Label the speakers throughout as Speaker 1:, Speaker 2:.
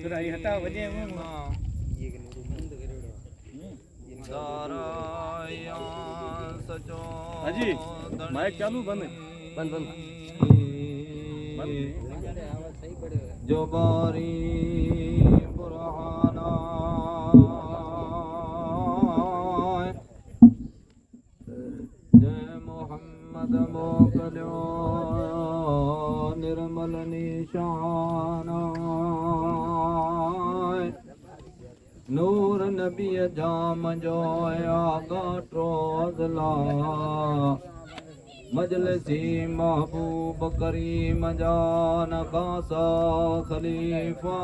Speaker 1: बुराई हटा वजे
Speaker 2: दाराया सचो
Speaker 1: हाजी माइक चालू बंद बंद
Speaker 2: जो बारी बुरहाना जय मोहम्मद मोकलो निर्मल निशाना नूर नबी जाम जो आगा ट्रोजला मजलसी महबूब करीम जान खासा खलीफा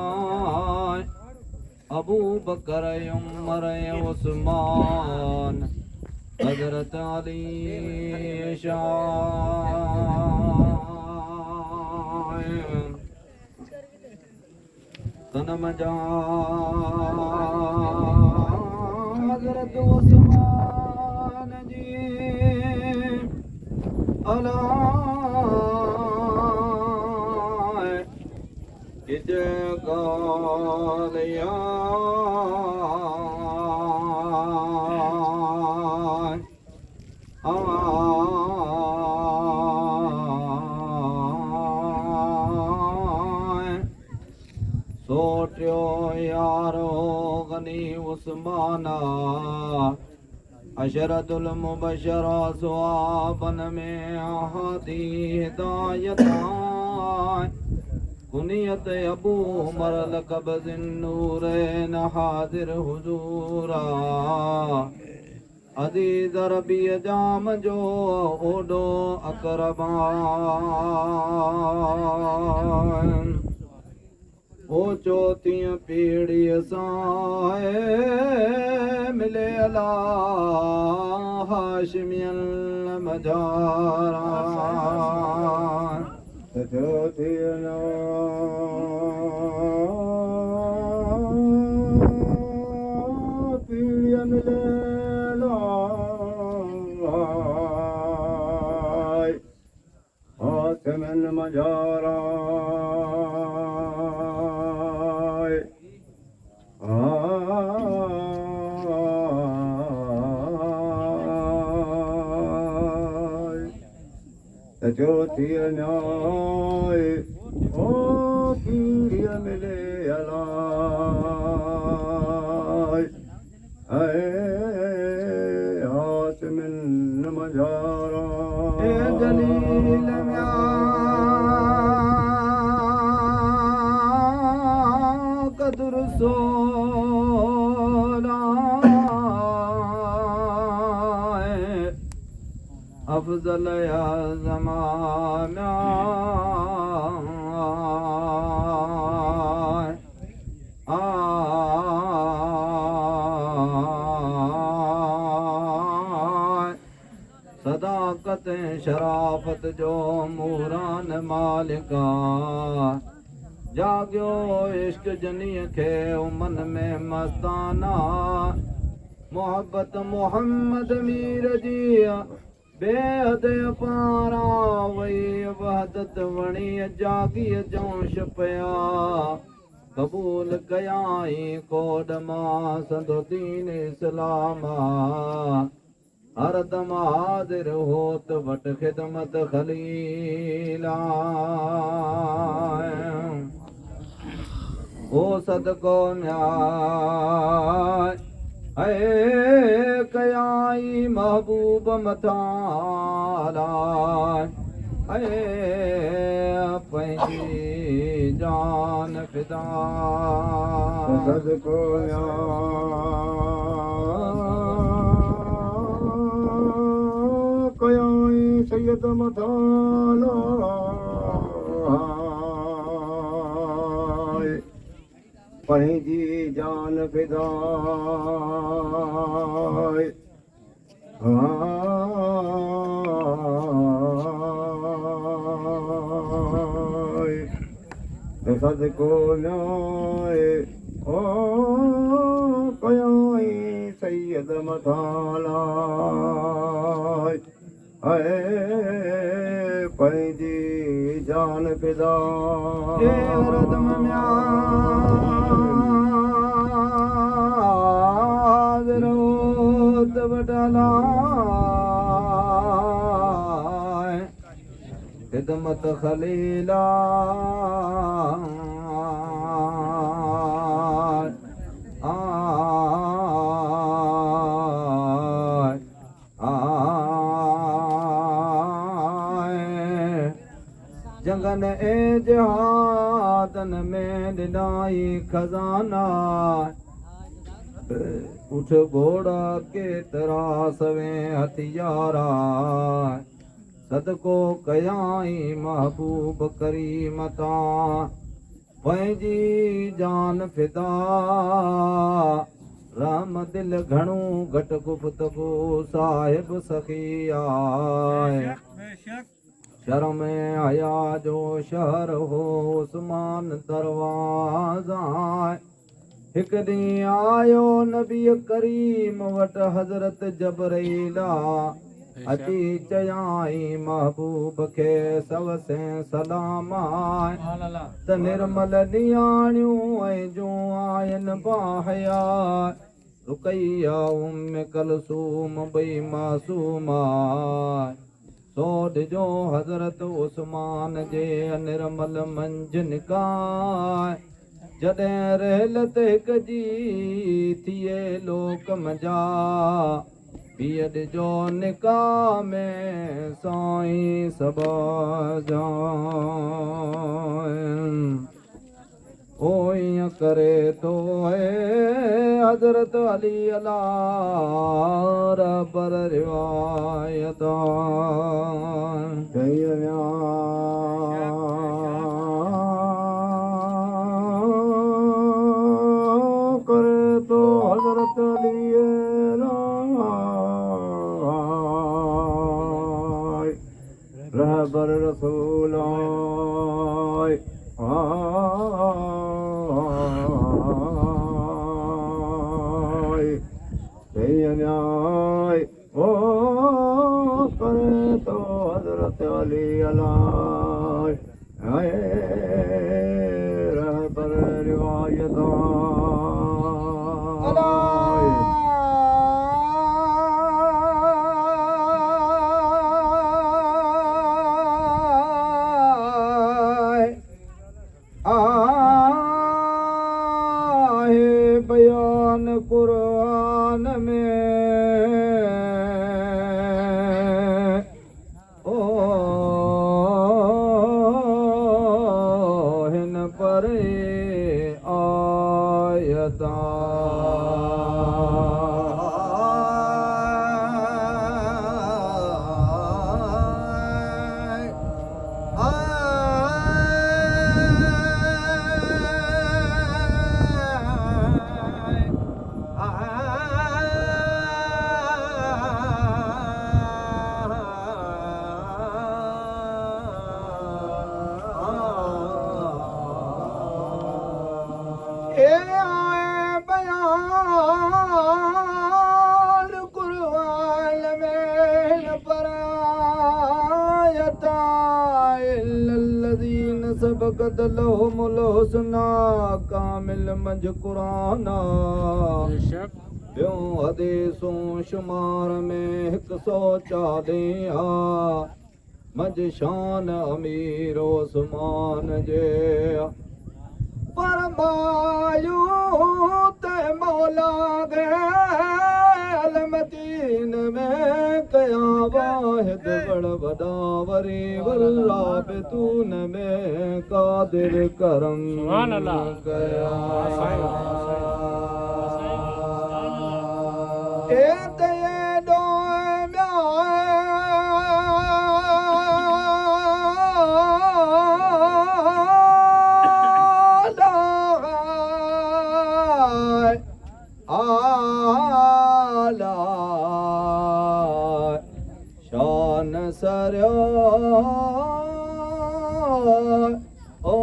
Speaker 2: अबू बकर उमर उस्मान हजरत अली शाह तनम हजरत उस्मान जी अला इज गालिया सोटियो यारो गनी उस्माना अशरतुल मुबशरा सुआबन में हादी हिदायता कुनियत अबू उमर लक़ब ज़िन्नूरैन हाज़िर हुज़ूरा अज़ीज़ रबी जाम जो ओडो अक़रबान ओ चौथीं पीढ़ीअ सां मिले अला हाशिमियल मजारा चौथीं पीढ़ीअ मिले अला हाशिमियल मजारा चौथी न्याय ओ पीढ़िय मिले अलाय हासिमिल मजारा जलील कदर सोला अफजल या ज़माना सदाकत शराफत जो मूरान मालिका जागियो इश्क जनीअ खे मन में मस्ताना मोहब्बत मोहम्मद मीर जी बेहद पारा वही वहदत वणी जागी जो छपया कबूल कयाई कोड मां संदो दीन इस्लाम हर दम हाज़िर होत वट खिदमत खलीला ओ सदको न्याय कयाई महबूब मथाला पंहिंजी जान फिदा सदको कयाई सैयद मथाला पंहिंजी जान फिदा सदको न्याय ओ कयाई सैयद मथाला पंहिंजी जान फिदा वडलाए खिदमत खलीला जंगन ए जहादन में ॾिनाई खजाना उठ घोड़ा के तरह सवे हथियारा सदको कयाई महबूब करीम तां पंहिंजी जान फिदा राम दिल घणो घट गुफ्तगू साहिब सखी आए शर्म आया जो शहर हो उस्मान दरवाजा हिक ॾींहुं आयो नबी करीम वट हज़रत जबरीला अची चयाई महबूब खे सवसे सलाम त निर्मल नियाणियूं ऐं जो आयन बाहया रुकैया उम्म कलसूम ॿई मासूम सोड जो हज़रत उस्मान जे निर्मल मंझ निकाय जॾहिं रहलत हिक जी थिए लोक मजा पीअ ॾिजो निकाह में साईं सबा ओ ईअं करे तो हज़रत अली अला रबर रिवायत करे तो हज़रत अली रहबर रसूल ओ करे तो हज़रत अली अला रहबर रिवायत बयान कुरान में ओ हिन पर आयता बयान कुरान में परायता इल्लल्लज़ीन सबक़त लहुमुल हुस्ना कामिल मंझ कुरान ॿियों हदीसूं शुमार में 140 मंझ शान अमीर उस्मान जे फरमायो ते मौला गैल मदीन में कया वाहिद बड़ वॾा वरी वराबितून में कादिर करम कया शान सरयो ओ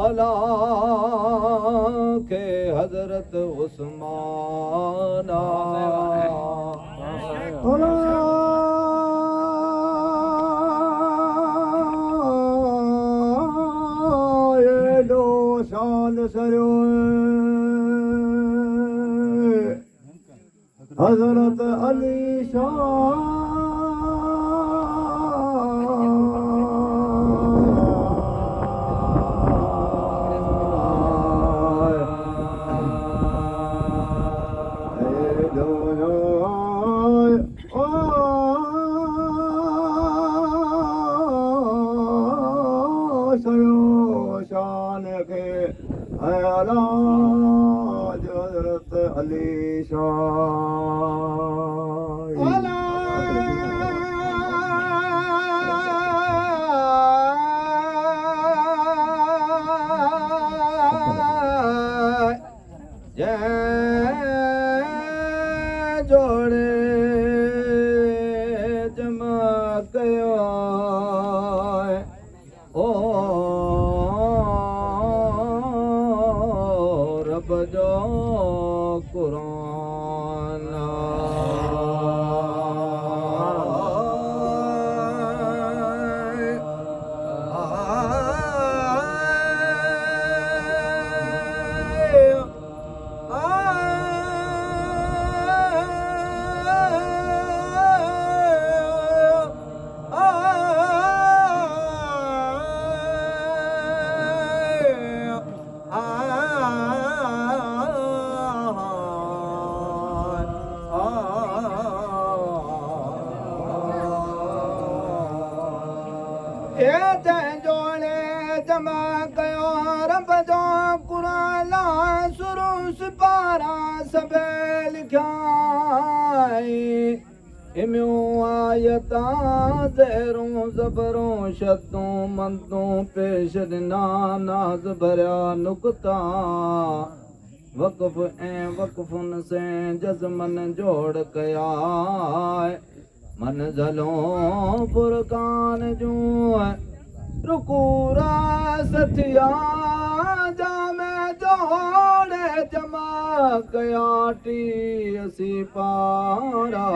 Speaker 2: अला के हजरत उस्मान शान सरयो हजरत अली शाह शान के हजरत अली शाह जोड़े जमा कयो ओ रब जो कुरान जोड़े जमा कयो रब जो कुरान शुरू सिपारा सबे लिखाई इम्यूं आयतां ज़हरूं ज़बरूं शतूं मंदूं पेश ॾिना नाज़ भरिया नुक़्ता वक़फ़ ऐं वक़फ़ुन से जज़मन जोड़ कया मंज़िलों फुरकान जूं रुकूरा सथिया जामे जोड़े जमा कया टी असी पारा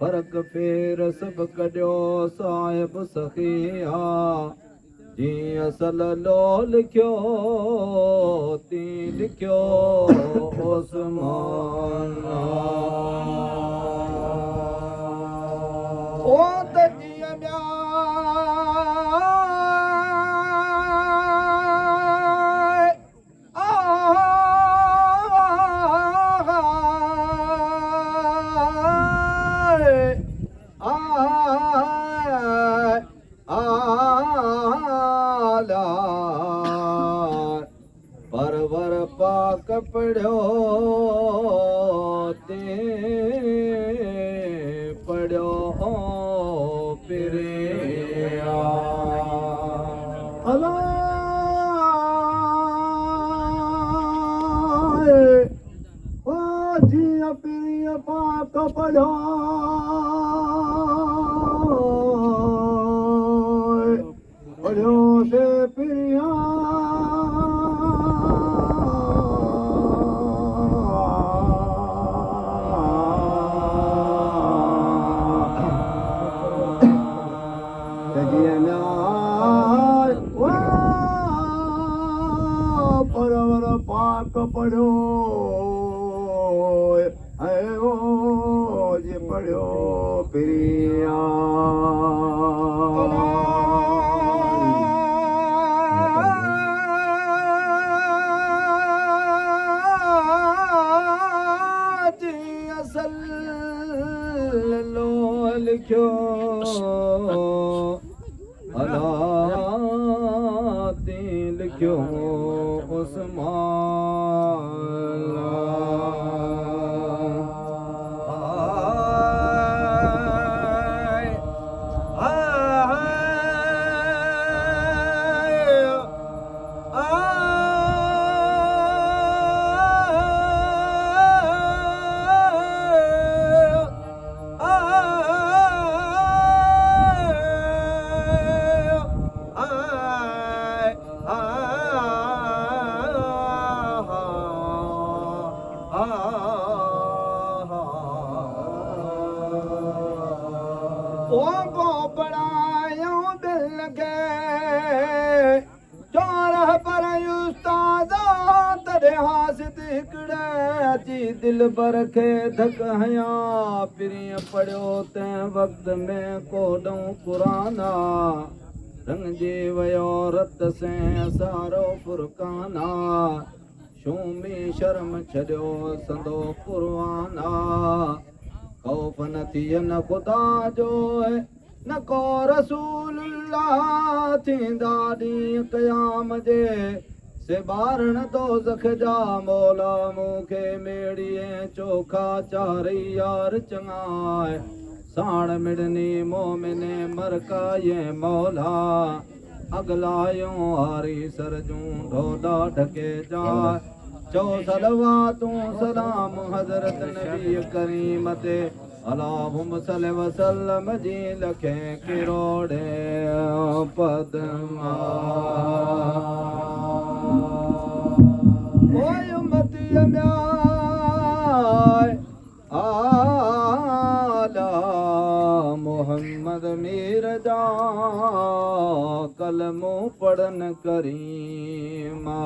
Speaker 2: फर्क फेर सब कढियो साहिब सखिया जीअं सल्लो लिखियो ती लिखियो ओसमान ओ तजीअ परवर पाक पढ़ो ते पढ़ो पिरे ओ जिया पिरिया पाक पढ़ो पढ़ो से पिरिया परवर पाक पढ़ो ओ जी पढ़ो पिरिया जी असल लो लिखो अलाती लिखो हासित हिकिड़े अची दिल पर खे धक हया पिरीं पढ़ियो तंहिं वक़्त में कोॾऊं क़ुराना रंगजी वियो रत से सारो फुरकाना शूमी शर्म छॾियो संदो पुरवाना खौफ न थियन ख़ुदा जो न को रसूलुल्लाह थींदा ॾींहं क़याम जे से ॿारण दोज़ख जा मौला मूंखे मेड़ीअ चोखा चारई यार चङा साण मिड़नी मोमिने मरकाए मौला अगलायूं हारी सरजूं ढोला ढके जा चो सलवातूं सलाम हज़रत नबी करीम ते अलाहुम सल्लि वसल्लम जी लखे किरोड़े पदमा ओय उम्मतीअ न्याय आला मोहम्मद मीर जा कलमो पढ़न करीमा